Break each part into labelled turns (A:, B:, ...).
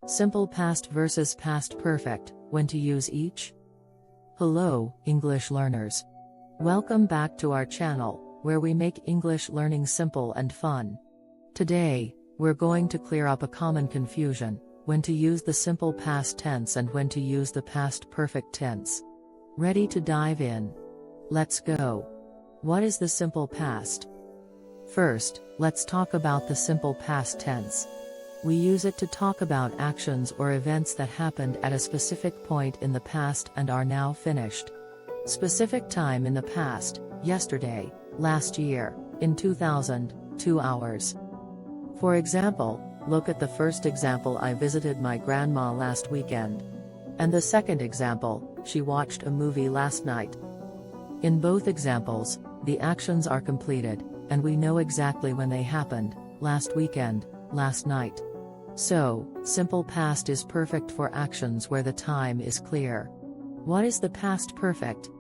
A: Simple past versus past perfect, when to use each? Hello, English learners. Welcome back to our channel, where we make English learning simple and fun. Today, we're going to clear up a common confusion, when to use the simple past tense and when to use the past perfect tense. Ready to dive in? Let's go. What is the simple past? First, let's talk about the simple past tense. We use it to talk about actions or events that happened at a specific point in the past and are now finished. Specific time in the past: yesterday, last year, in 2000, 2 hours. For example, look at the first example: I visited my grandma last weekend. And the second example: she watched a movie last night. In both examples, the actions are completed, and we know exactly when they happened: last weekend, last night. So, simple past is perfect for actions where the time is clear. What is the past perfect?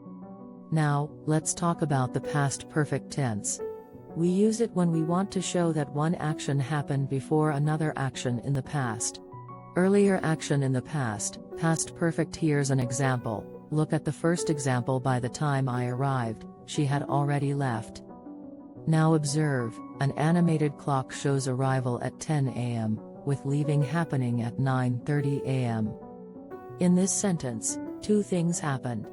A: Now, let's talk about the past perfect tense. We use it when we want to show that one action happened before another action in the past. Earlier action in the past, past perfect. Here's an example. Look at the first example: by the time I arrived, she had already left. Now observe, an animated clock shows arrival at 10 a.m., with leaving happening at 9:30 a.m. In this sentence, two things happened.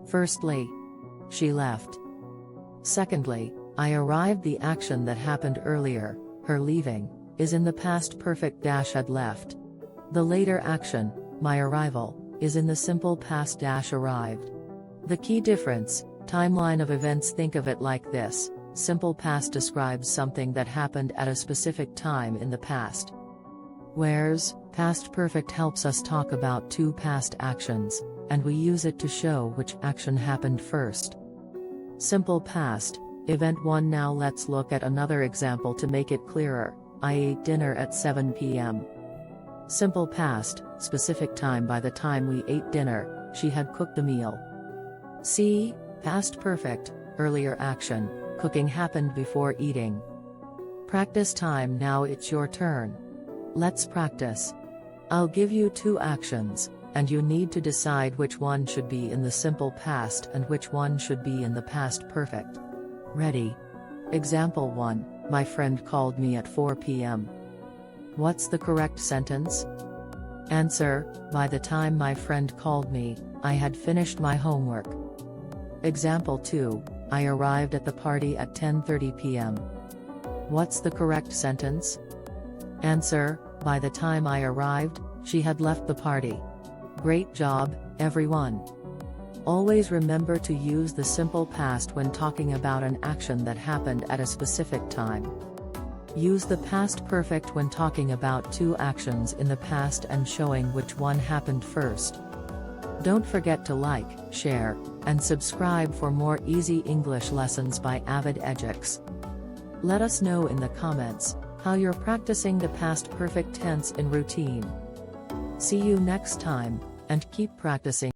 A: Firstly, she left. Secondly, I arrived. The action that happened earlier, her leaving, is in the past perfect. Had left. The later action, my arrival, is in the simple past. Arrived. The key difference: timeline of events. Think of it like this: simple past describes something that happened at a specific time in the past, whereas past perfect helps us talk about two past actions, and we use it to show which action happened first. Simple past, event 1. Now let's look at another example to make it clearer. I ate dinner at 7 p.m. Simple past, specific time: by the time we ate dinner, she had cooked the meal. See, past perfect, earlier action, cooking happened before eating. Practice time. Now it's your turn. Let's practice. I'll give you two actions, and you need to decide which one should be in the simple past and which one should be in the past perfect. Ready? Example 1: my friend called me at 4 p.m. What's the correct sentence? Answer: by the time my friend called me, I had finished my homework. Example 2: I arrived at the party at 10:30 p.m. What's the correct sentence? Answer: by the time I arrived, she had left the party. Great job, everyone! Always remember to use the simple past when talking about an action that happened at a specific time. Use the past perfect when talking about two actions in the past and showing which one happened first. Don't forget to like, share, and subscribe for more easy English lessons by avidEdX. Let us know in the comments how you're practicing the past perfect tense in routine. See you next time, and keep practicing.